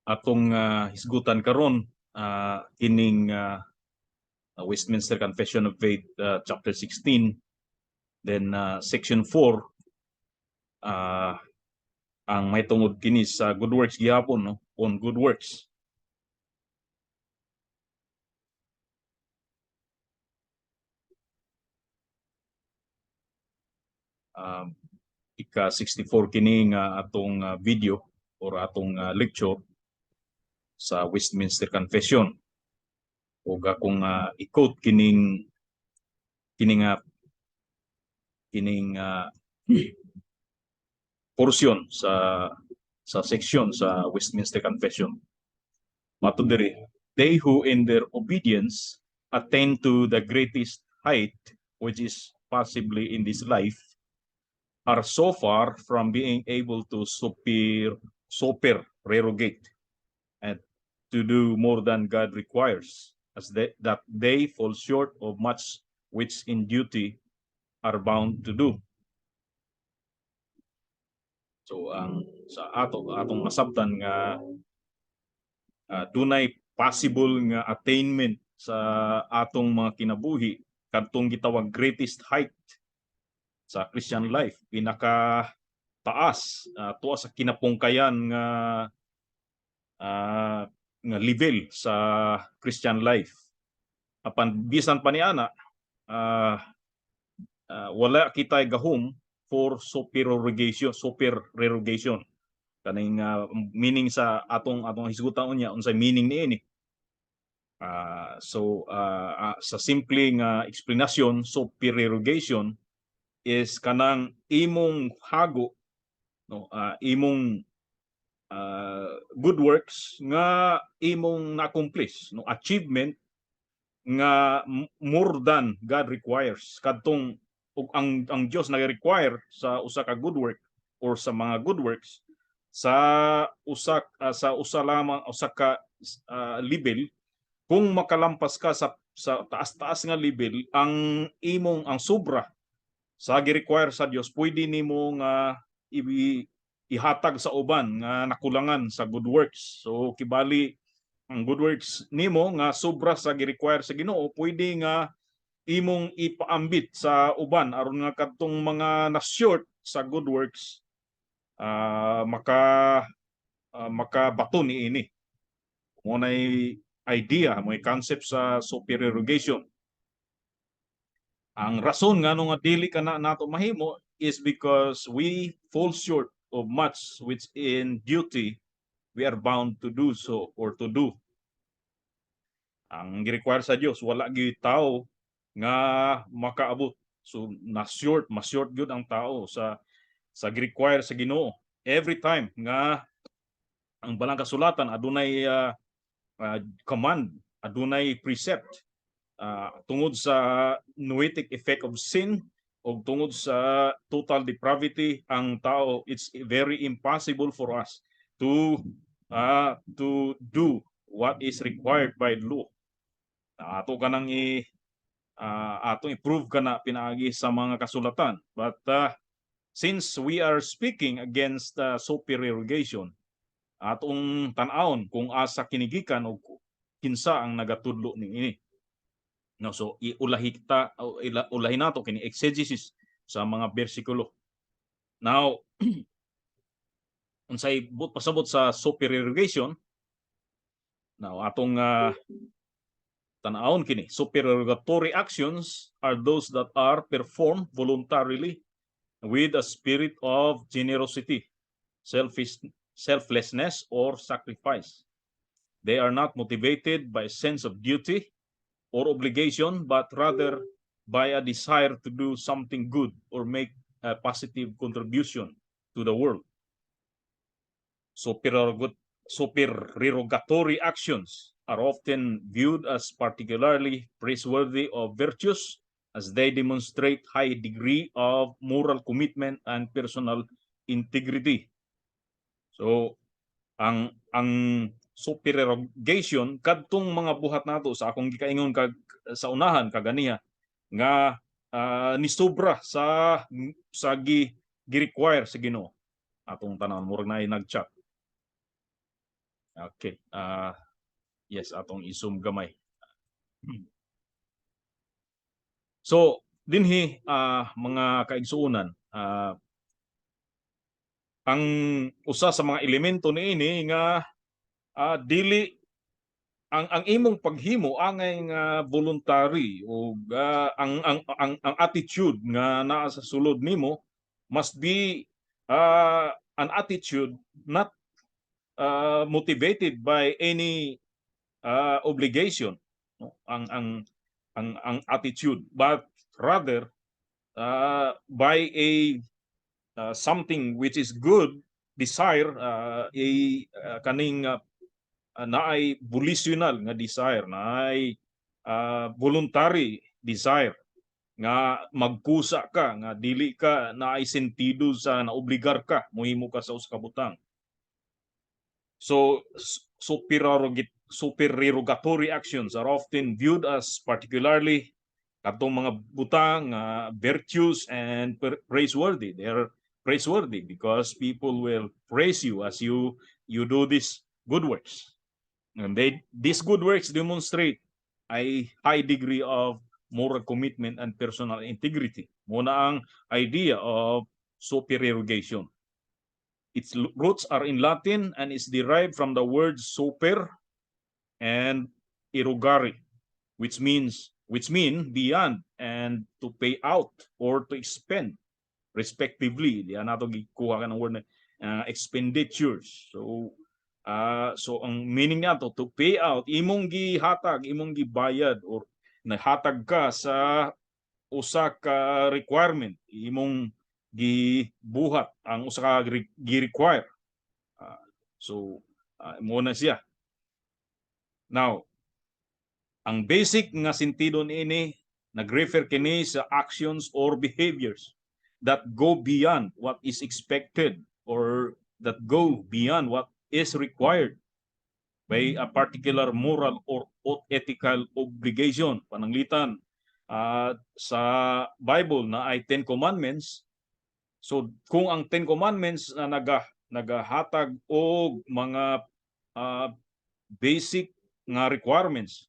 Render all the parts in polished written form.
atong hisgutan karon kining Westminster Confession of Faith chapter 16, then section 4 ang may tungod kini sa good works gihapon, no, on good works. Ika 64 kini nga atong video or atong lecture sa Westminster Confession. O akong i-quote kining portion sa section sa Westminster Confession. Mato diri, they who in their obedience attain to the greatest height which is possibly in this life are so far from being able to supererogate and to do more than God requires, that they fall short of much which in duty are bound to do. So sa atong masabtan nga dunay possible nga attainment sa atong mga kinabuhi kadtong gitawag greatest height sa Christian life, pinaka taas tuwa sa kinapungkayan nga level sa Christian life. Apan bisan pa niana wala kitay gahom for supererogation. Kaning meaning sa atong hisgutan unya unsay meaning niini. Sa simpleng explanation, supererogation is kanang imong hago, no, imong good works nga imong na-accomplish, no, achievement nga more than God requires. Kadtong ang Dios nag-require sa usa ka good work or sa mga good works sa usa ka level. Kung makalampas ka sa taas-taas nga level, ang sobra sa gi-require sa Dios, pwede nimo nga ihatag sa uban nga nakulangan sa good works. So kibali ang good works nimo nga sobra sa gi-require sa Ginoo, pwede nga imong ipaambit sa uban aron nga kadtong mga na-short sa good works makabato niini. Munay idea, may concept sa supererogation. Ang rason nga nga dili kana nato mahimo is because we fall short of much which in duty we are bound to do so or to do. Ang gi-require sa Dios wala gyud tao nga makaabot. So mas-short gyud ang tao sa gi-require sa Ginoo. Every time nga ang balang kasulatan adunay command, adunay precept tungod sa noetic effect of sin o tungod sa total depravity ang tao, it's very impossible for us to do what is required by law. Ato kanang atong i-prove kana pinaagi sa mga kasulatan. But since we are speaking against supererogation, atong tan-awon kung asa kinigikan o kinsa ang nagatudlo niini. No, so ulahin nato kini exegesis sa mga bersikulo. Now, unsay pasabot sa supererogation, now atong tan-awon kini, supererogatory actions are those that are performed voluntarily with a spirit of generosity, selflessness, or sacrifice. They are not motivated by a sense of duty or obligation, but rather by a desire to do something good or make a positive contribution to the world. Supererogatory actions are often viewed as particularly praiseworthy of virtues as they demonstrate high degree of moral commitment and personal integrity. So, ang supererogation kadtong mga buhat nato sa akong gikaingon sa unahan kaganiya nga nisobra sa gi-require sa Ginoo. Atong tanan murag na nag-chat. Okay. Yes, atong isum gamay. So dinhi mga kaigsuonan, ang usa sa mga elemento niini nga dili ang imong paghimo angay nga voluntary o ang attitude nga naa sa sulod nimo must be an attitude not motivated by any obligation, no? Ang attitude, but rather by a something which is good desire, kaning naay volitional nga desire, naay voluntary desire nga magkusa ka nga dili ka naay sentido sa naobligar ka mohimo ka sa usa ka butang. So supererogatory actions are often viewed as particularly katong mga butang virtues and praiseworthy. They are praiseworthy because people will praise you as you do these good works. And these good works demonstrate a high degree of moral commitment and personal integrity. Muna ang idea of supererogation. Its roots are in Latin and is derived from the words super and erogare, which mean beyond and to pay out or to expend respectively. Di nato gikuha ka ng word na expenditures. So ang meaning niya to pay out, imong gihatag, imong gibayad or nahatag ka sa usa ka requirement, imong gibuhat ang usa ka gi-require. Mo na siya. Now, ang basic nga sentido niini nag-refer kini sa actions or behaviors that go beyond what is expected or that go beyond what is required by a particular moral or ethical obligation. Pananglitan sa Bible na ay 10 Commandments. So kung ang 10 Commandments na nagahatag og mga basic nga requirements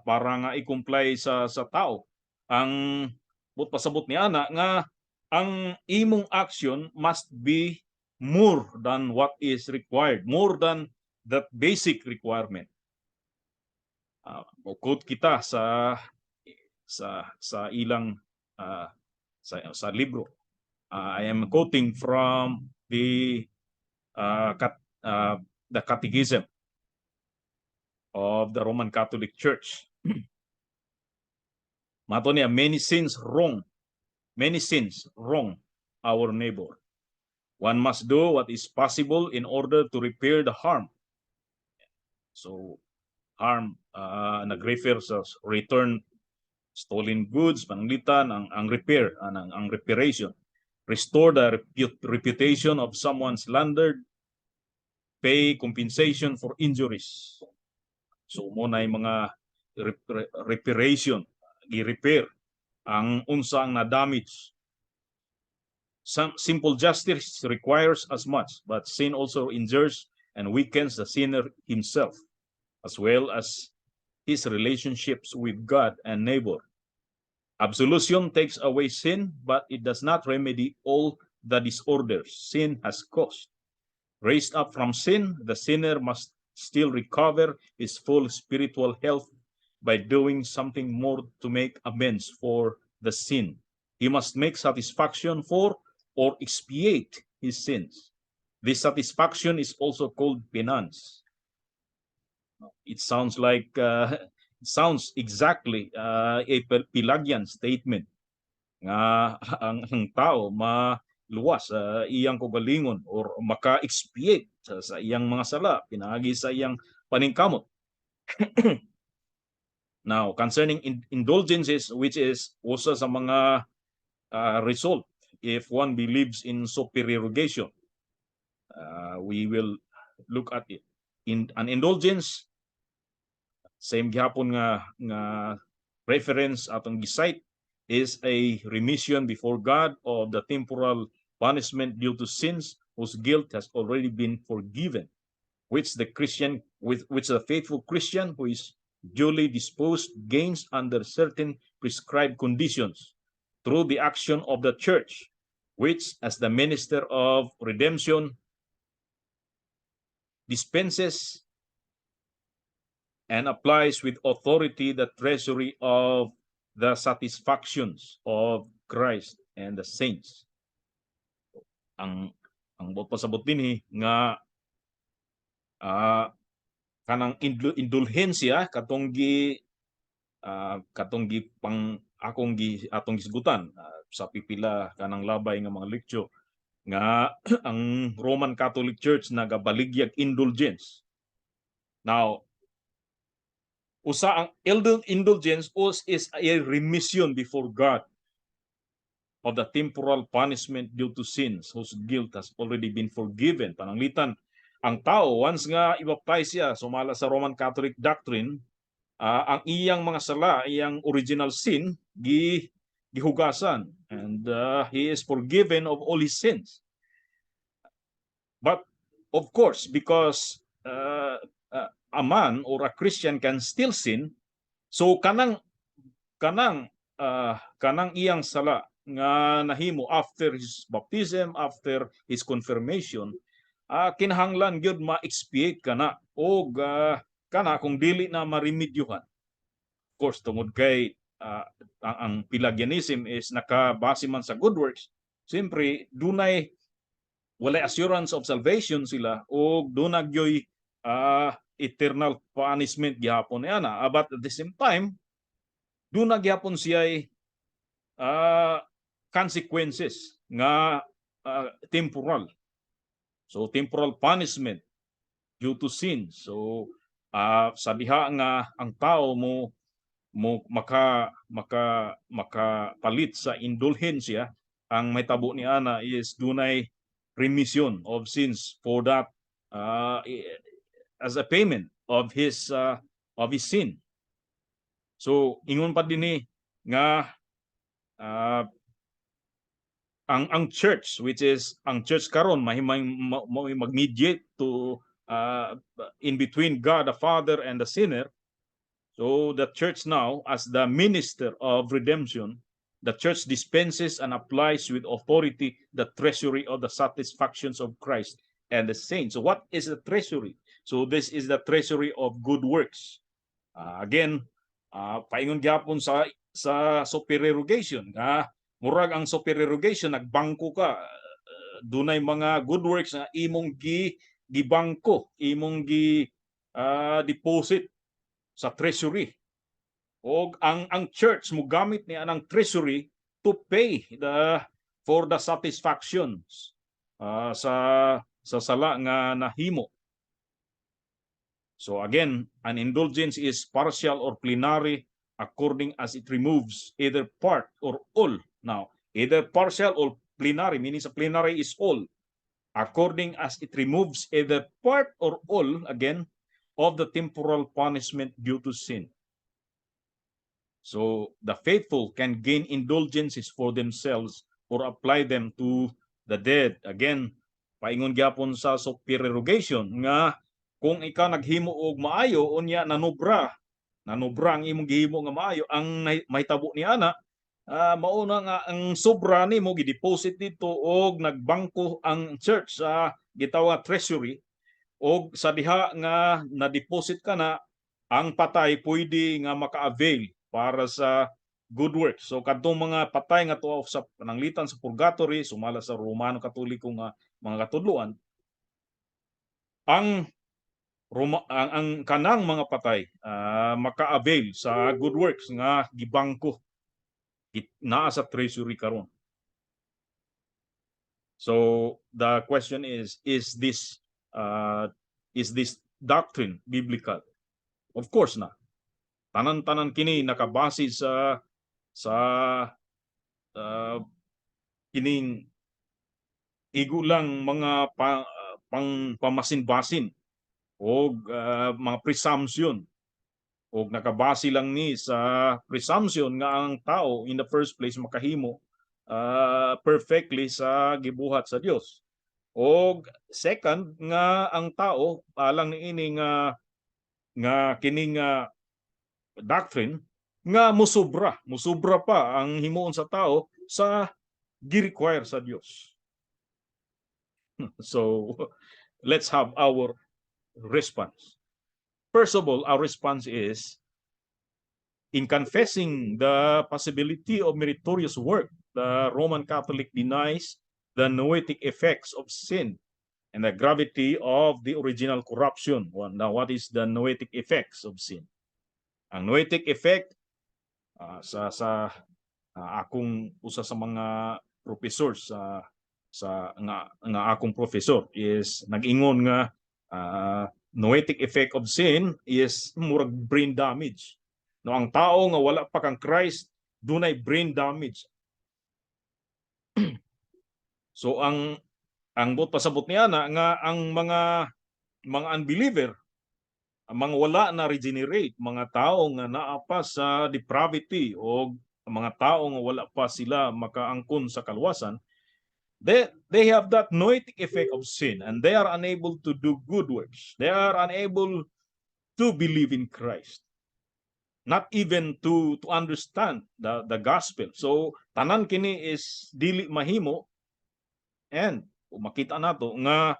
para nga i-comply sa tao, ang pasabot ni ana nga ang imong action must be more than what is required, more than that basic requirement. Quote kita sa ilang sa libro. I am quoting from the Catechism of the Roman Catholic Church. Mato niya, many sins wrong our neighbor. One must do what is possible in order to repair the harm. So harm nag-refer sa return stolen goods, pananglitan, ang repair, ang reparation. Restore the reputation of someone slandered, pay compensation for injuries. So mo na mga reparation, i-repair ang unsa ang na-damage. Some simple justice requires as much, but sin also injures and weakens the sinner himself, as well as his relationships with God and neighbor. Absolution takes away sin, but it does not remedy all the disorders sin has caused. Raised up from sin, the sinner must still recover his full spiritual health by doing something more to make amends for the sin. He must make satisfaction for or expiate his sins. This satisfaction is also called penance. It sounds like sounds exactly a Pelagian statement nga ang tao maluwas sa iyang kaugalingon or maka-expiate sa iyang mga sala pinagi sa iyang paningkamot. Now, concerning indulgences, which is usa sa mga result if one believes in supererogation, we will look at it. In an indulgence, same gihapon nga reference atong gisite, is a remission before God of the temporal punishment due to sins whose guilt has already been forgiven which the faithful Christian who is duly disposed gains under certain prescribed conditions through the action of the church, which, as the minister of redemption, dispenses and applies with authority the treasury of the satisfactions of Christ and the saints. Ang pasabot dinhi nga kanang indulhensya katong gi pang atong gisgutan sa pipila kanang labay nga mga leksyon nga ang Roman Catholic Church nagabaligyag indulgence. Now, ang indulgence is a remission before God of the temporal punishment due to sins whose guilt has already been forgiven. Pananglitan, ang tao, once nga ibaptize siya, sumala sa Roman Catholic doctrine, ang iyang mga sala, iyang original sin, gihugasan. And he is forgiven of all his sins. But, of course, because a man or a Christian can still sin, so kanang iyang sala nga nahimo after his baptism, after his confirmation, kinahanglan gyud ma-expiate kana o kana kung dili na maremedyohan. Of course, tungod kay ang Pelagianism is nakabase man sa good works, siyempre walay assurance of salvation sila o dunay gyoy eternal punishment gihapon ana. But at the same time, dunay gihapon siya consequences nga temporal. So temporal punishment due to sin. So sa diha nga ang tao mo makapalit sa indulhensya, ang mahitabo ni ana is dunay remission of sins for that as a payment of his sin. So ingon pa dinhi nga ang church, which is ang church karon mahimay mag-mediate to in between God the Father and the sinner. So the church now, as the minister of redemption, the church dispenses and applies with authority the treasury of the satisfactions of Christ and the saints. So what is the treasury? So this is the treasury of good works. Again, paingon gyapon sa supererogation. Murag ang supererogation, nagbangko ka, dunay mga good works na imong gibangko, imong deposit sa treasury. O ang church mo gamit niya ang treasury to pay for the satisfactions sa sala nga nahimo. So again, an indulgence is partial or plenary according as it removes either part or all. Now, either partial or plenary, meaning sa plenary is all, according as it removes either part or all, again, of the temporal punishment due to sin. So the faithful can gain indulgences for themselves or apply them to the dead. Again, paingon gyapon sa supererogation nga kung ikaw naghimo og maayo unya nanobra ang imong gihimo nga maayo, ang mahitabo ni ana mauna nga ang sobra nimo gideposit dito og nagbangko ang church sa gitawag treasury, og sa diha nga na-deposit ka na, ang patay pwede nga maka-avail para sa good works. So kadtong mga patay nga tuwa sa pananglitan sa purgatory, sumala sa Romano Katoliko nga mga katudloan, ang kanang mga patay maka-avail sa good works nga gibangko naa sa treasury karon. So the question is this doctrine biblical? Of course na. Tanan-tanan kini nakabase sa kining igulang mga pamasin-basin o mga presumption, o nakabase lang ni sa presumption nga ang tao in the first place makahimo perfectly sa gibuhat sa Dios. O second nga ang tao alang niini nga kining doctrine nga musubra pa ang himuon sa tao sa gi-require sa Dios. So let's have our response. First of all, our response is in confessing the possibility of meritorious work. The Roman Catholic denies the noetic effects of sin and the gravity of the original corruption. Now, what is the noetic effects of sin? Ang noetic effect akong usa sa mga professors nga akong professor is nag-ingon nga noetic effect of sin is murag brain damage. No, ang tao nga wala pa kang Christ dunay brain damage. So ang bot pasabot niya nga ang mga unbeliever, ang mga wala na regenerate, mga tao nga naa pa sa depravity o mga tao nga wala pa sila makaangkon sa kalwasan, they have that noetic effect of sin and they are unable to do good works. They are unable to believe in Christ. Not even to understand the gospel. So tanan kini is dili mahimo, and makita nato nga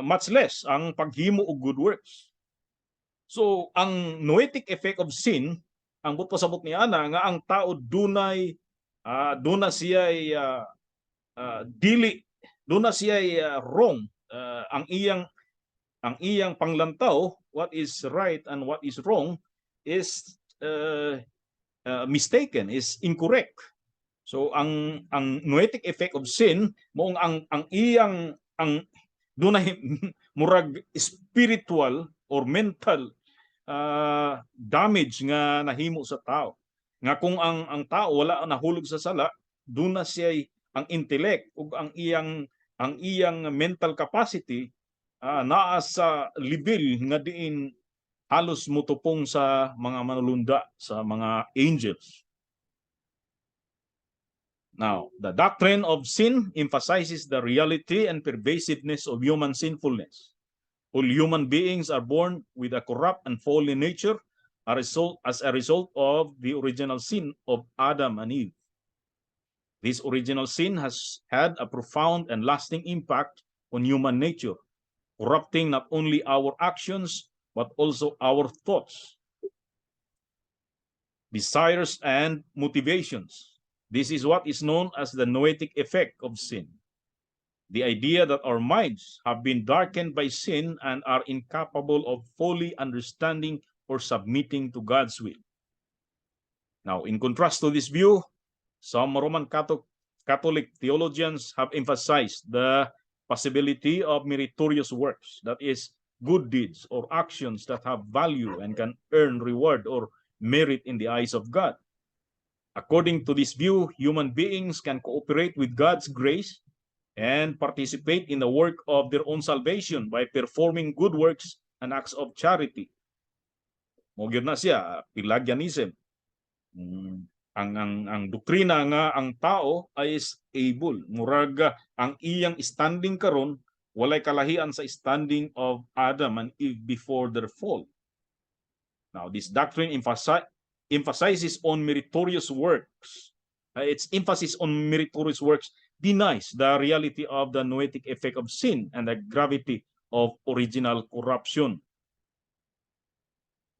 much less ang paghimo og good works. So ang noetic effect of sin, ang pasabot niya nga ang tao dunay duna siya dili, duna siya wrong, ang iyang panglantaw, what is right and what is wrong is mistaken, is incorrect. So ang noetic effect of sin mo ang dunay murag spiritual or mental damage nga nahimo sa tao. Nga kung ang tao wala nahulog sa sala, duna siya ang intellect ug ang iyang mental capacity naa sa level nga diin halos mutupong sa mga manulunda, sa mga angels. Now, the doctrine of sin emphasizes the reality and pervasiveness of human sinfulness. All human beings are born with a corrupt and fallen nature as a result of the original sin of Adam and Eve. This original sin has had a profound and lasting impact on human nature, corrupting not only our actions, but also our thoughts, desires, and motivations. This is what is known as the noetic effect of sin. The idea that our minds have been darkened by sin and are incapable of fully understanding or submitting to God's will. Now, in contrast to this view, some Roman Catholic theologians have emphasized the possibility of meritorious works, that is, good deeds or actions that have value and can earn reward or merit in the eyes of God. According to this view, human beings can cooperate with God's grace and participate in the work of their own salvation by performing good works and acts of charity. Mo gyud na siya Pelagianism. Ang doktrina nga ang tao ay is able, murag ang iyang standing karon walay kalahian sa standing of Adam and Eve before their fall. Now, this doctrine emphasizes on meritorious works. Its emphasis on meritorious works denies the reality of the noetic effect of sin and the gravity of original corruption.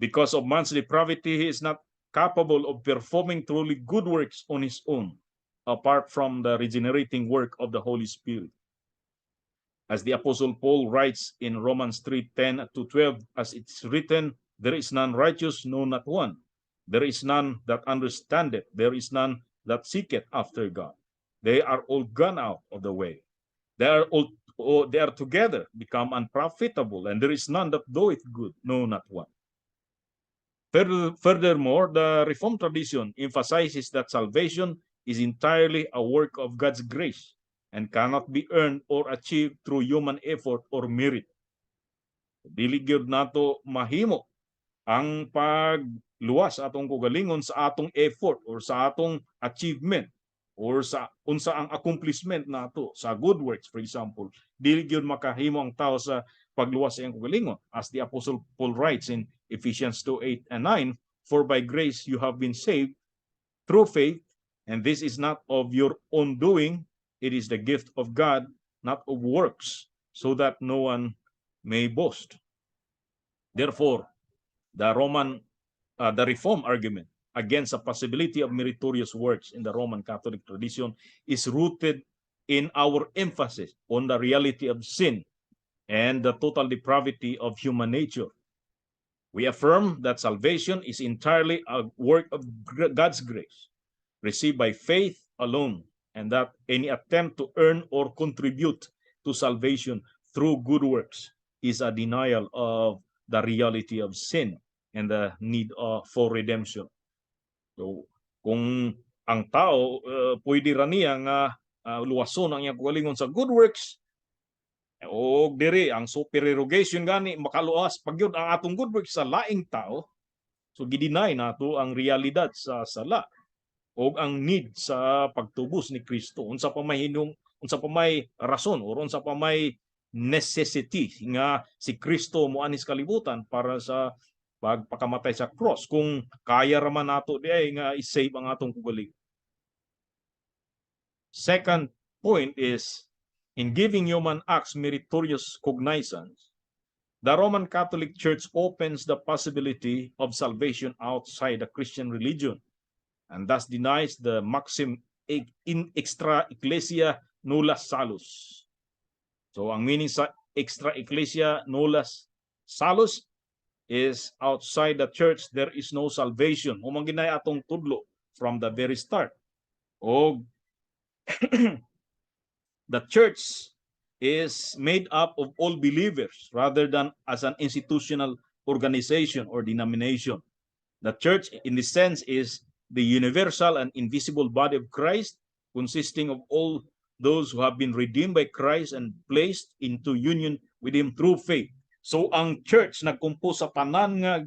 Because of man's depravity, he is not capable of performing truly good works on his own, apart from the regenerating work of the Holy Spirit. As the Apostle Paul writes in Romans 3:10-12, as it's written, there is none righteous, no, not one. There is none that understandeth, there is none that seeketh after God. They are all gone out of the way. They are together become unprofitable, and there is none that doeth good, no, not one. Furthermore, the Reformed tradition emphasizes that salvation is entirely a work of God's grace and cannot be earned or achieved through human effort or merit. Dili gyud nato mahimo ang pagluwas atong kugalingon sa atong effort or sa atong achievement. or sa unsa ang accomplishment nato sa good works, for example, dili gyud makahimo ang tao sa pagluwas sa iyang kagalingon, as the Apostle Paul writes in Ephesians 2:8 and 9, for by grace you have been saved through faith, and this is not of your own doing, it is the gift of God, not of works, so that no one may boast. Therefore, the Reform argument against the possibility of meritorious works in the Roman Catholic tradition is rooted in our emphasis on the reality of sin and the total depravity of human nature. We affirm that salvation is entirely a work of God's grace, received by faith alone, and that any attempt to earn or contribute to salvation through good works is a denial of the reality of sin and the need for redemption. So, kung ang tao pwede ra niya nga luwason ang iyang kagalingon sa good works, o diri ang supererogation gani makaluwas pagyud ang atong good works sa laing tao, so gidinay nato ang realidad sa sala o ang need sa pagtubos ni Kristo. Unsa pa may rason o unsa pa may necessity nga si Kristo moanis kalibutan para sa pagpakamatay sa cross, kung kaya raman nato di ay nga i-save ang atong kagalingon. Second point is, in giving human acts meritorious cognizance, the Roman Catholic Church opens the possibility of salvation outside the Christian religion, and thus denies the maxim in extra ecclesia nulla salus. So ang meaning sa extra ecclesia nulla salus is outside the church there is no salvation. Umang ginay atong tudlo from the very start. O the church is made up of all believers rather than as an institutional organization or denomination. The church, in this sense, is the universal and invisible body of Christ, consisting of all those who have been redeemed by Christ and placed into union with Him through faith. So ang church nagkumpos sa tanan nga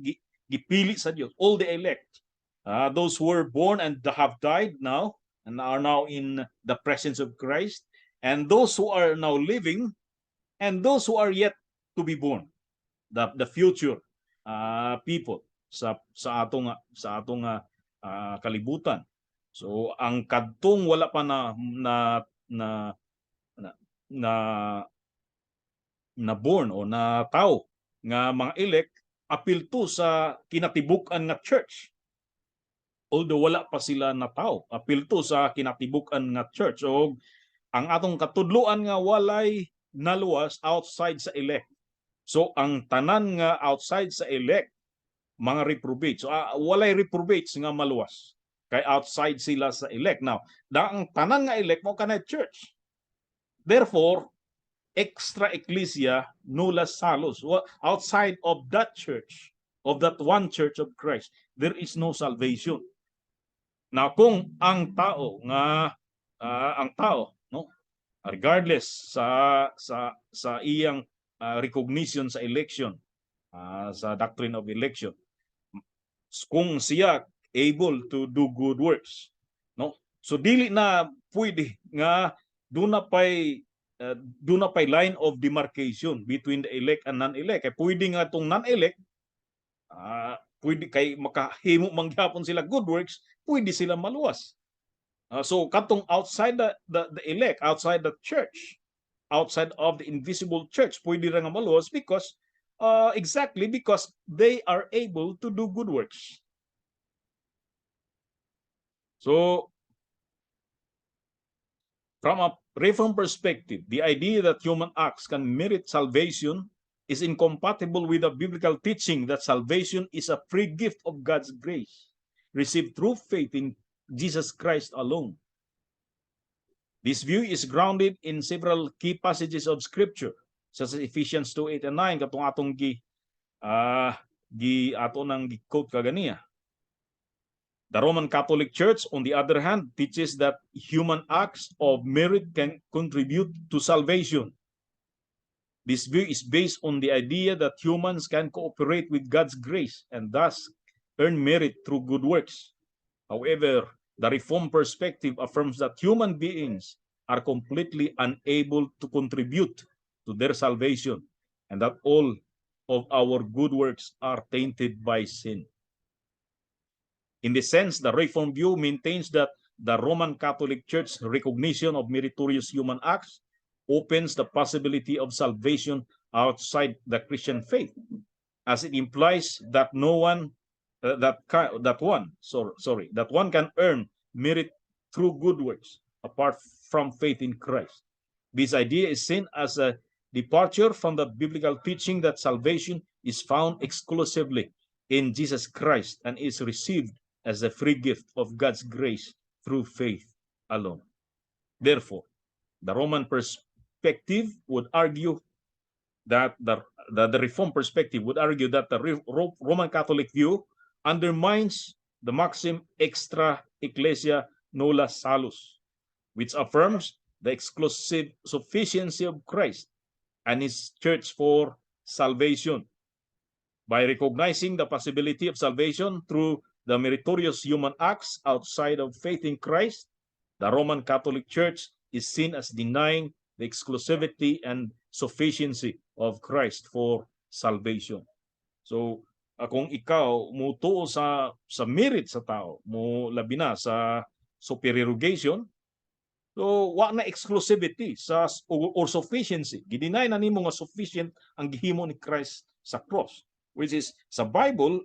gipili sa Dios, all the elect, those who were born and have died now and are now in the presence of Christ, and those who are now living, and those who are yet to be born, the future people sa atong kalibutan. So ang kadtong wala pa na born o na tao nga mga elect, apil to sa kinatibuk-an nga church. Although wala pa sila na tao, apil to sa kinatibuk-an nga church. O ang atong katudloan nga walay naluwas outside sa elect. So ang tanan nga outside sa elect, mga reprobates. So walay reprobates nga maluwas kay outside sila sa elect. Now, ang tanan nga elect mo kanay church. Therefore, extra ecclesia nulla salus. Outside of that church, of that one church of Christ, there is no salvation. Now, kung ang tao no, regardless sa iyang recognition sa election, sa doctrine of election, kung siya able to do good works, no, so dili na pwede nga do na pay line of demarcation between the elect and non-elect. Kay pwede nga tong non-elect pwede kay makahimo mangyapon sila good works, pwede sila maluwas. So katong outside the elect, outside the church, outside of the invisible church, pwede ra nga maluwas because exactly because they are able to do good works. So from a Reformed perspective, the idea that human acts can merit salvation is incompatible with the biblical teaching that salvation is a free gift of God's grace, received through faith in Jesus Christ alone. This view is grounded in several key passages of Scripture, such as Ephesians 2:8 and 9, katong atong gi-quote kaganiya. The Roman Catholic Church, on the other hand, teaches that human acts of merit can contribute to salvation. This view is based on the idea that humans can cooperate with God's grace and thus earn merit through good works. However, The Reformed perspective affirms that human beings are completely unable to contribute to their salvation and that all of our good works are tainted by sin. In this sense, the Reformed view maintains that the Roman Catholic Church's recognition of meritorious human acts opens the possibility of salvation outside the Christian faith, as it implies that no one that one can earn merit through good works apart from faith in Christ. This idea is seen as a departure from the biblical teaching that salvation is found exclusively in Jesus Christ and is received as a free gift of God's grace through faith alone. Therefore, the Roman perspective would argue that the Reformed perspective would argue that the Roman Catholic view undermines the maxim extra ecclesia nulla salus, which affirms the exclusive sufficiency of Christ and his church for salvation. By recognizing the possibility of salvation through the meritorious human acts outside of faith in Christ, the Roman Catholic Church is seen as denying the exclusivity and sufficiency of Christ for salvation. So, kung ikaw mutuo sa merit sa tao, mo labi na sa supererogation, so wa na exclusivity sa or sufficiency. Gidinay na nimo nga sufficient ang gihimo ni Christ sa cross, which is sa Bible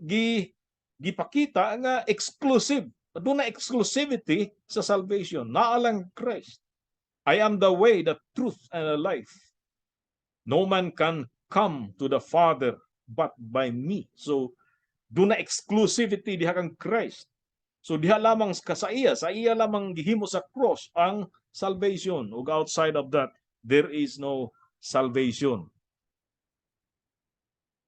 gipakita nga exclusive. Doon na exclusivity sa salvation. Naalang Christ. I am the way, the truth, and the life. No man can come to the Father but by me. So, doon na exclusivity diha kang Christ. So, diha lamang sa iya lamang gihimo sa cross ang salvation. Ug outside of that, there is no salvation.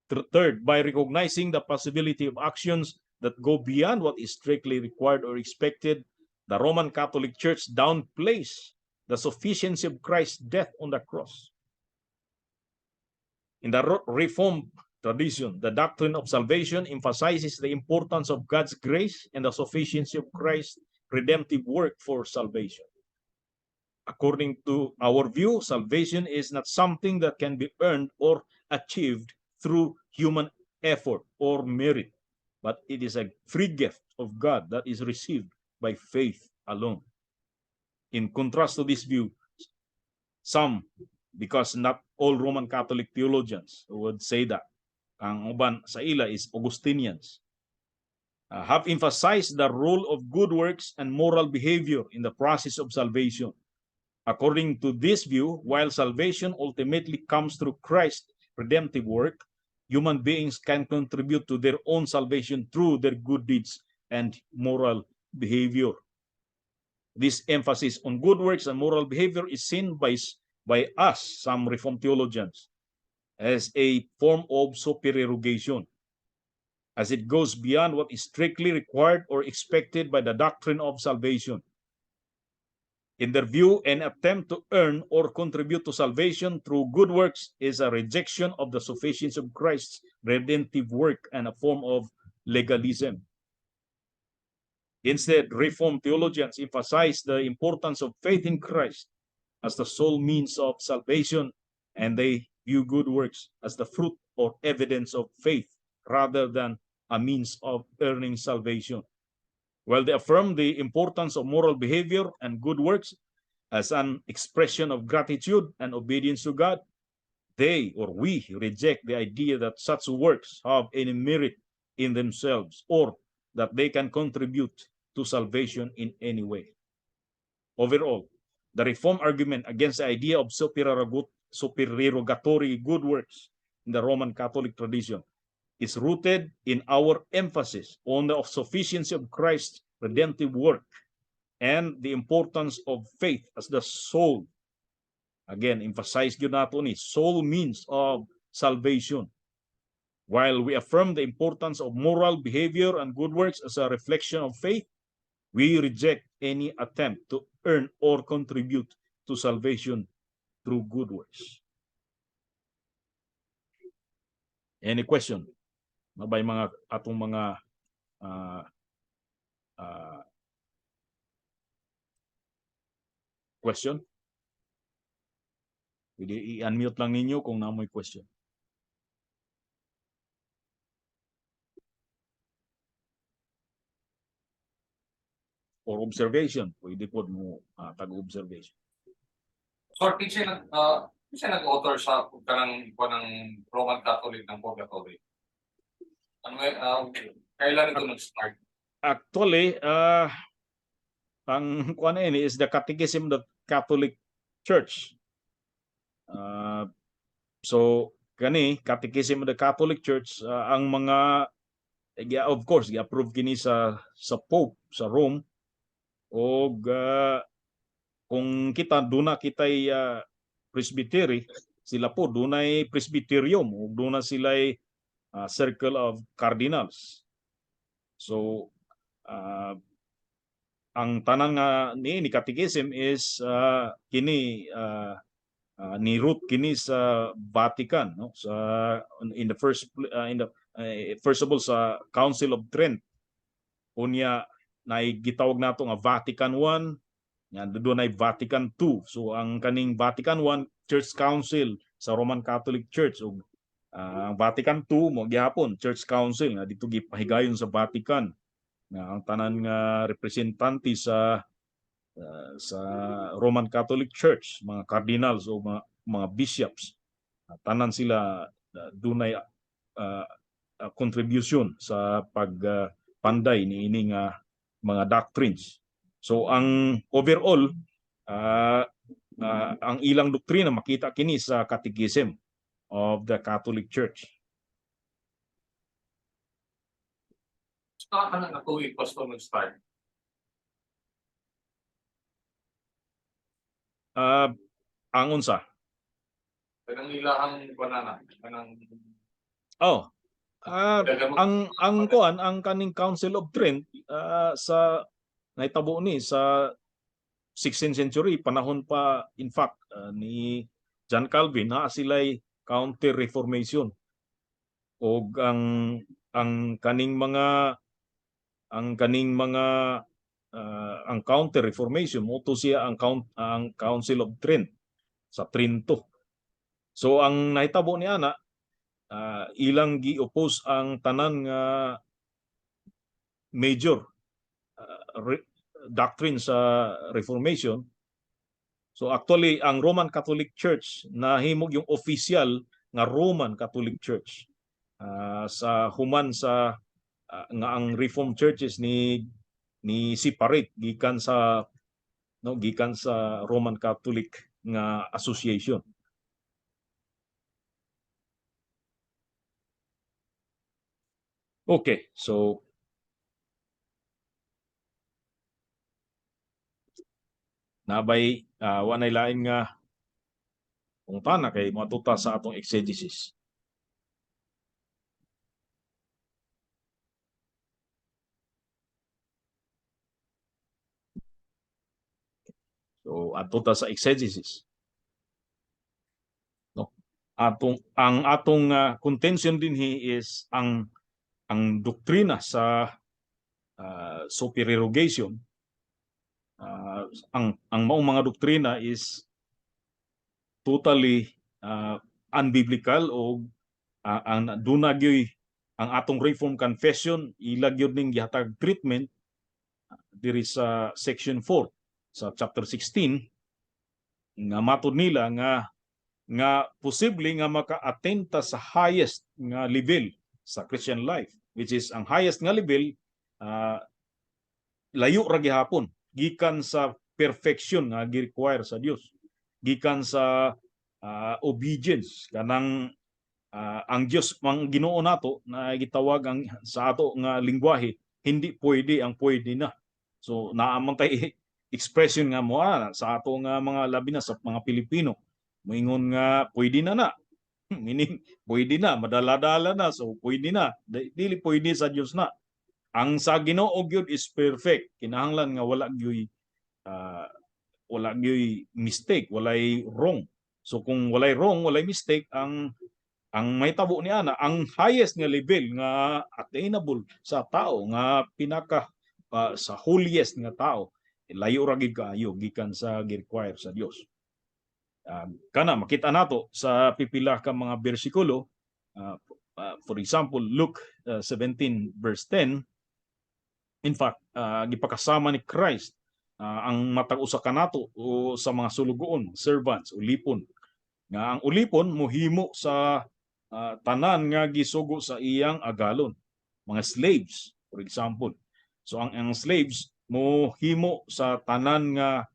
Third, by recognizing the possibility of actions that go beyond what is strictly required or expected, the Roman Catholic Church downplays the sufficiency of Christ's death on the cross. In the Reformed tradition, the doctrine of salvation emphasizes the importance of God's grace and the sufficiency of Christ's redemptive work for salvation. According to our view, salvation is not something that can be earned or achieved through human effort or merit, but it is a free gift of God that is received by faith alone. In contrast to this view, some, because not all Roman Catholic theologians would say that, ang uban sa ila is Augustinians, have emphasized the role of good works and moral behavior in the process of salvation. According to this view, while salvation ultimately comes through Christ's redemptive work, human beings can contribute to their own salvation through their good deeds and moral behavior. This emphasis on good works and moral behavior is seen by us, some Reformed theologians, as a form of supererogation, as it goes beyond what is strictly required or expected by the doctrine of salvation. In their view, an attempt to earn or contribute to salvation through good works is a rejection of the sufficiency of Christ's redemptive work and a form of legalism. Instead, Reformed theologians emphasize the importance of faith in Christ as the sole means of salvation, and they view good works as the fruit or evidence of faith rather than a means of earning salvation. While they affirm the importance of moral behavior and good works as an expression of gratitude and obedience to God, we reject the idea that such works have any merit in themselves or that they can contribute to salvation in any way. Overall, the Reformed argument against the idea of supererogatory good works in the Roman Catholic tradition is rooted in our emphasis on the sufficiency of Christ's redemptive work and the importance of faith as the sole, again, emphasize yun nato ni, sole means of salvation. While we affirm the importance of moral behavior and good works as a reflection of faith, we reject any attempt to earn or contribute to salvation through good works. Any question? Mabay mga atong mga question? Pwede i-unmute lang ninyo kung na may question. Or observation, pwede po mo tag-observation. So, siya nag-author sa ng Roman Catholic ng Purgatory. Kailan ito nag-start? Actually, ang kuan ini is the Catechism of the Catholic Church. So kani Catechism of the Catholic Church, ang mga of course gi-approve kini sa Pope sa Rome, o kung kita duna kitay presbytery, sila po dunay presbyterium o duna sila'y circle of cardinals. So ang tanan nga ni Catechism is kini ni root kini sa Vatican, no? Sa in the first first of all sa Council of Trent, unya na gitawag nato nga Vatican I, nga doon ay Vatican II. So ang kaning Vatican I Church Council sa Roman Catholic Church, ug ang Vatican II mo gihapon Church Council nga dito gipahigayon sa Vatican, nga ang tanan nga representante sa Roman Catholic Church, mga cardinals o mga bishops, tanan sila dunay contribution sa pagpanday ni ining mga doctrines. So ang overall ang ilang doktrina makita kini sa Catechism of the Catholic Church. Ano na ito pastor nag-start? Ang unsa? Kanang ilahang banana, Oh, ang kaning Council of Trent sa naitabo ni sa 16th century, panahon pa in fact ni John Calvin, na sila'y counter reformation, o ang counter reformation mo to siya ang Council of Trent sa Trinto. So ang nahitabo ni ana, ilang gi-oppose ang tanan nga major doctrine sa Reformation. So actually ang Roman Catholic Church nahimog yung official nga Roman Catholic Church sa human sa nga ang Reformed churches ni separate gikan sa Roman Catholic nga association. Okay, so nabay wanay lain nga pungtana kay matuta sa atong exegesis. So atuta sa exegesis. No. Ang atong contention dinhi is ang doktrina sa supererogation. Ang maong mga doktrina is totally unbiblical, o ang dunagyoy ang atong Reformed Confession ilagyod ning gihatag treatment diri sa section 4 sa chapter 16, nga matud nila nga posible nga maka-attain ta sa highest nga level sa Christian life, which is ang highest nga level layo ra gihapon gikan sa perfection nga gi-require sa Dios, gikan sa obedience kanang ang Dios mang Ginoo nato na gitawag ang sa ato nga lingwahe, hindi pwede ang pwede na. So naamang tay expression nga mo sa ato nga mga labi na sa mga Pilipino, moingon nga pwede na meaning pwede na, madala-dala na, so pwede na, dili pwede sa Dios na. Ang sa Ginoo gyud is perfect, kinahanglan nga wala gyud mistake, walay wrong. So kung walay wrong, walay mistake, ang may tabo ni ana, ang highest nga level nga attainable sa tao, nga pinaka sa holiest nga tao layo ra gid kaayo gikan sa gi-require sa Dios. Kana makita nato sa pipila ka mga bersikulo, for example Luke 17 verse 10. In fact, gipakasama ni Christ ang matag usa kanato o sa mga sulugoon, servants, ulipon. Nga ang ulipon mohimo sa tanan nga gisugo sa iyang agalon, mga slaves for example. So ang slaves mohimo sa tanan nga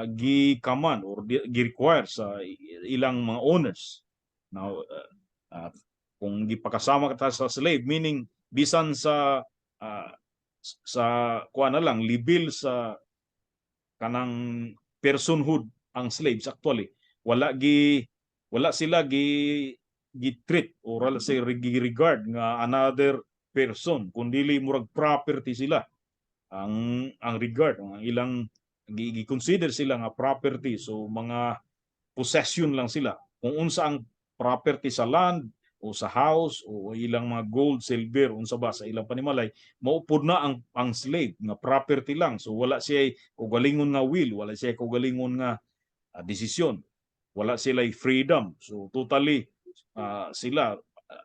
gi-command or gi-require sa ilang mga owners. Now kung gipakasama ka sa slave, meaning bisan sa kuha na lang libil sa kanang personhood ang slaves actually wala sila gi-treat or wala sila gi-regard nga another person kundi murag property sila ang regard ang ilang gi-consider sila nga property, so mga possession lang sila. Kung unsa ang property sa land o sa house o ilang mga gold, silver, unsa ba sa ilang panimalay, maupod na ang slave nga property lang. So wala siya kaugalingon nga will, wala siya kaugalingon nga desisyon. Wala sila freedom. So totally sila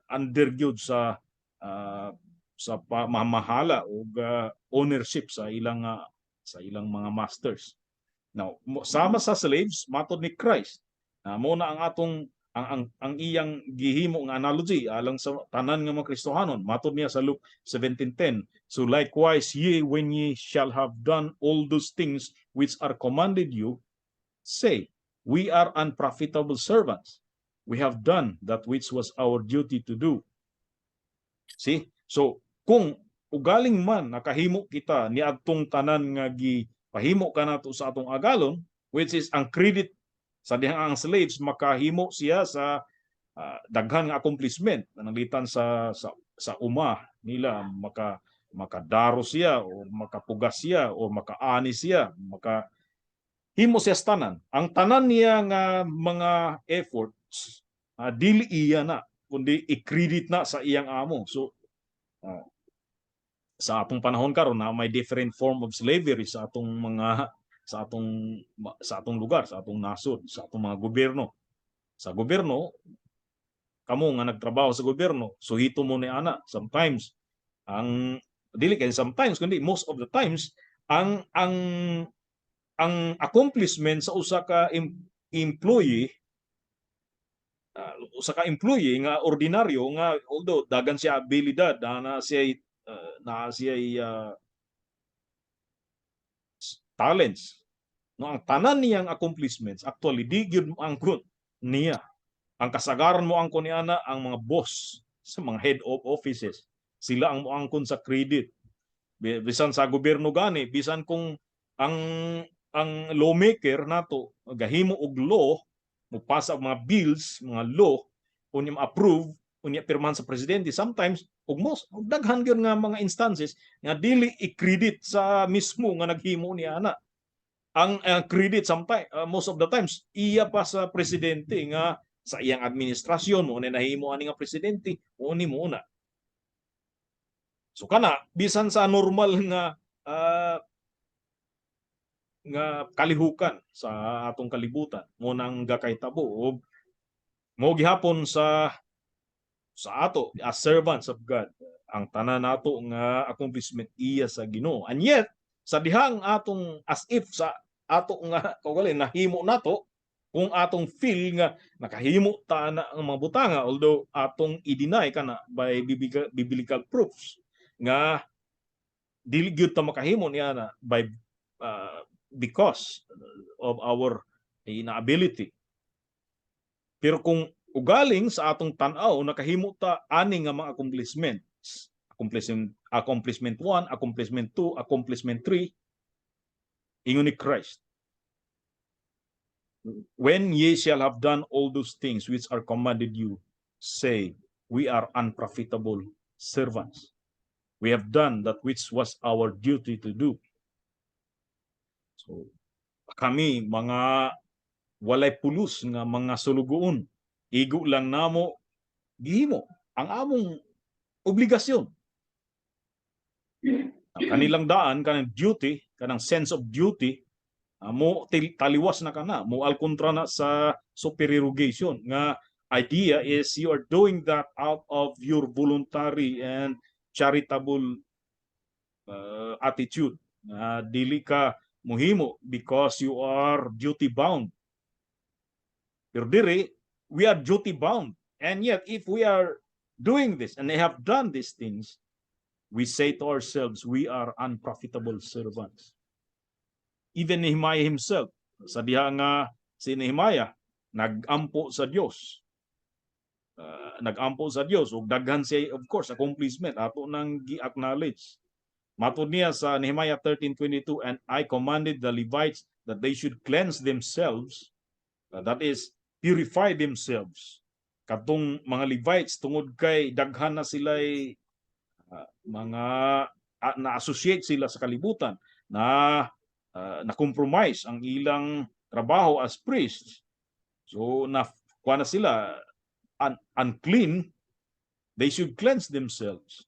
under gyud sa pamamahala o ownership sa ilang mga masters. Now, sama sa slaves matod ni Christ. Muna ang atong ang iyang gihimo nga analogy alang sa tanan nga mga Kristohanon. Matod niya sa Luke 17:10. So likewise ye, when ye shall have done all those things which are commanded you, say, we are unprofitable servants. We have done that which was our duty to do. See? So kung ugaling man nakahimo kita ni adtong tanan nga gipahimo kanato sa atong agalon, which is ang credit sa dihang ang slaves makahimo siya sa daghan nga accomplishment nanglitan sa uma nila, makadaro siya o makapugas siya o makaani siya, makahimo siya sa tanan. Ang tanan niya nga mga efforts dili iya na kundi i-credit na sa iyang amo. So sa atong panahon karon na may different form of slavery sa atong lugar, sa atong nasod, sa atong mga gobyerno. Sa gobyerno, kamo nga nagtrabaho sa gobyerno, suhito mo ni ana. Sometimes dili kay sometimes kundi most of the times ang accomplishment sa usa ka employee nga ordinaryo nga although dagan siya abilidad na siya talents, no, ang tanan niyang accomplishments actually di gyud angkon niya. Ang kasagaran mo angkon ni ana ang mga boss sa mga head of offices, sila ang moangkon sa credit. Bisan sa gobyerno gani, bisan kung ang lawmaker nato gahimo og law, mupasa mga bills, mga law, unya ma-approve, unya pirmahan sa presidente, sometimes ug most daghan gyud nga mga instances nga dili i-credit sa mismo nga naghimo ni ana. Ang credit sometimes most of the times iya pa sa presidente nga sa iyang administrasyon mo na nahimo ani nga presidente o ni mo na. So kana bisan sa normal nga kalihukan sa atong kalibutan mo nang gakahitabo og mo gihapon sa ato as servants of God ang tanan nato nga accomplishment iya sa Ginoo. And yet sa dihang atong as if sa ato nga kaugaling nahimo nato kung atong feel nga nakahimo ta na ang mga butanga, although atong i-deny kana by biblical proofs nga dili gyud ta makahimo niya na by because of our inability. Pero kung ugaling sa atong tan-aw nakahimo ta ani nga mga accomplishments, accomplishment 1, accomplishment 2, accomplishment 3, ingon ni Christ, when ye shall have done all those things which are commanded you, say, we are unprofitable servants. We have done that which was our duty to do. So, kami mga walay pulos nga mga sulugoon, igo lang namo gihimo ang among obligasyon. Ang kanilang daan, kanang duty, kanang sense of duty, mo taliwas na kana, mo alkontra na sa supererogation nga idea is you are doing that out of your voluntary and charitable attitude. Dili ka muhimo because you are duty bound. Pero diri, we are duty bound. And yet, if we are doing this and they have done these things, we say to ourselves, we are unprofitable servants. Even Nehemiah himself, sa diha nga si Nehemiah, nag-ampo sa Dios. Nag-ampo sa Dios ug daghan siya, of course, accomplishment ato nang gi-acknowledge. Matud niya sa Nehemiah 13:22, and I commanded the Levites that they should cleanse themselves, that is, purify themselves. Katong mga Levites, tungod kay daghan na sila'y mga na-associate sila sa kalibutan, na-compromise ang ilang trabaho as priests. So, kuha na sila unclean, they should cleanse themselves.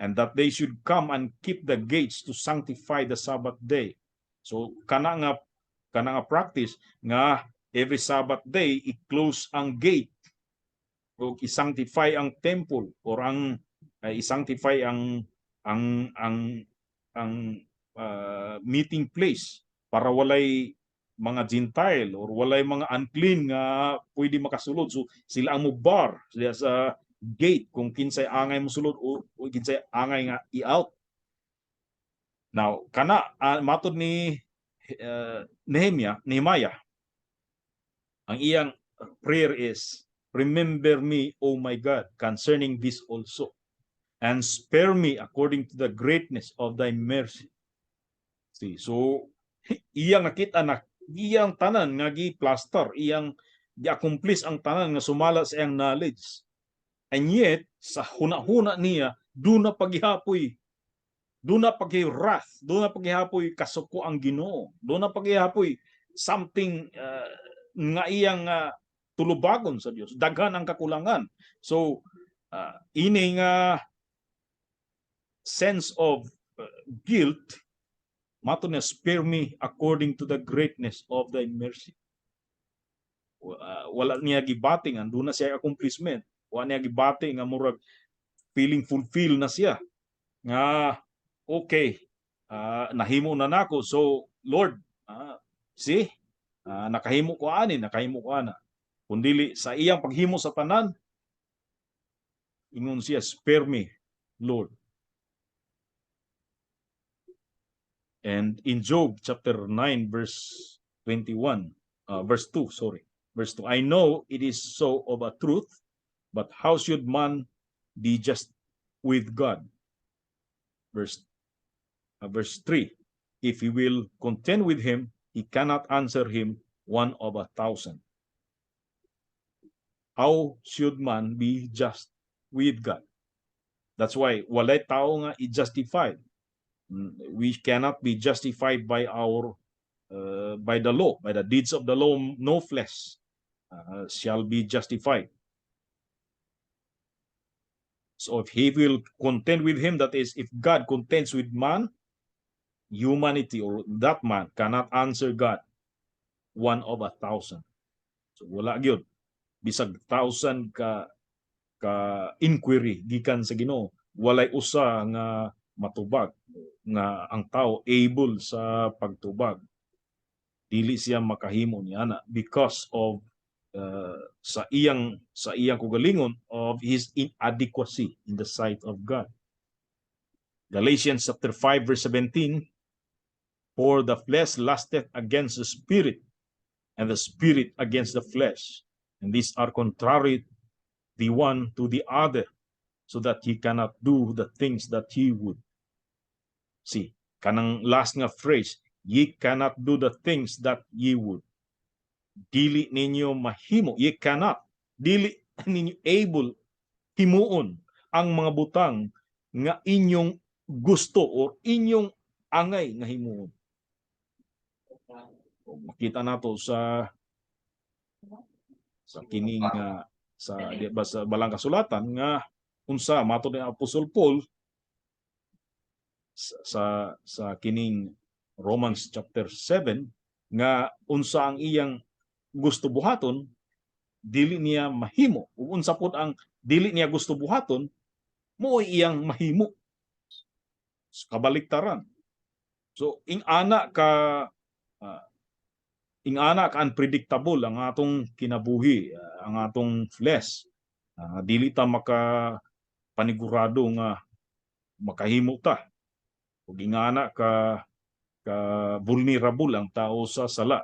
And that they should come and keep the gates to sanctify the Sabbath day. So, kana nga practice nga every Sabbath day, i-close ang gate o i-sanctify ang temple or i-sanctify ang meeting place para walay mga Gentile or walay mga unclean nga pwede makasulod. So sila ang mubar sila sa gate kung kinsay angay mosulod o kinsay angay nga i-out. Now, kana matod ni Nehemiah, ang iyang prayer is, remember me, O my God, concerning this also, and spare me according to the greatness of thy mercy. See, so iyang nakita na iyang tanan nga gi-plaster, iyang gi-accomplish ang tanan nga sumala sa iyang knowledge. And yet, sa huna-huna niya, doon na paghihapoy, doon na paghiwrath, doon na paghihapoy kasuko ang Ginoo, doon na paghihapoy something nga iyang tulubagon sa Dios, daghan ang kakulangan. So ini nga sense of guilt, mato na, spare me according to the greatness of thy mercy. Wala niya gibating, andun na siya accomplishment, wala niya gibating nga murag feeling fulfilled na siya nga okay, nahimo na nako, so Lord, see, nakahimo ko ani, nakahimo ko ana. Kundili sa iyang paghimo sa tanan, ingon siya, spare me, Lord. And in Job chapter 9 verse 21, verse 2, I know it is so of a truth, but how should man be just with God? Verse 3, if he will contend with him, he cannot answer him 1 of 1,000. How should man be just with God? That's why walay tao nga i-justified. We cannot be justified by by the law, by the deeds of the law. No flesh shall be justified. So if he will contend with him, that is, if God contends with man, humanity or that man cannot answer God 1 of 1,000. So wala gyud, bisag 1,000 ka inquiry gikan sa Ginoo, walay usa nga matubag nga ang tao able sa pagtubag. Dili siya makahimo niya na because of sa iyang kugalingon of his inadequacy in the sight of God. Galatians chapter 5 verse 17, for the flesh lusteth against the spirit, and the spirit against the flesh, and these are contrary the one to the other, so that he cannot do the things that he would. See, kanang last nga phrase, ye cannot do the things that ye would. Dili ninyo mahimo, ye cannot, dili ninyo able himuon ang mga butang nga inyong gusto or inyong angay nga himuon. Makita nato sa kining sa balang kasulatan nga unsa matud ni Apostol Paul, sa kining Romans chapter 7 nga unsa ang iyang gusto buhaton dili niya mahimo ug unsa pud ang dili niya gusto buhaton mo iyang mahimo kabaliktaran. So uh, ing-ana ka unpredictable ang atong kinabuhi, ang atong flesh. Dili ta maka panigurado nga makahimo ta. Ug ing-ana ka vulnerable ang tao sa sala.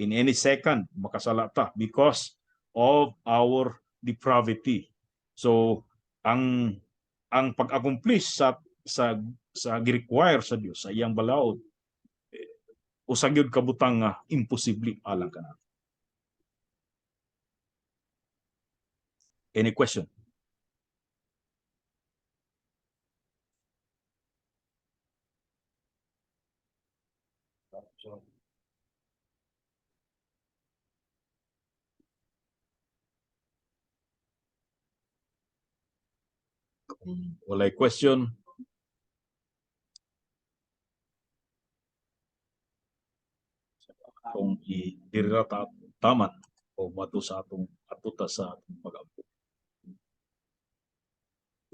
In any second makasala ta because of our depravity. So ang pag-accomplish sa gi-require sa Dios sa iyang balaod usag yun kabutang imposible alang kana. Any question? Walay question? Kung i-dirira taman o mato sa atong atuta sa atong pag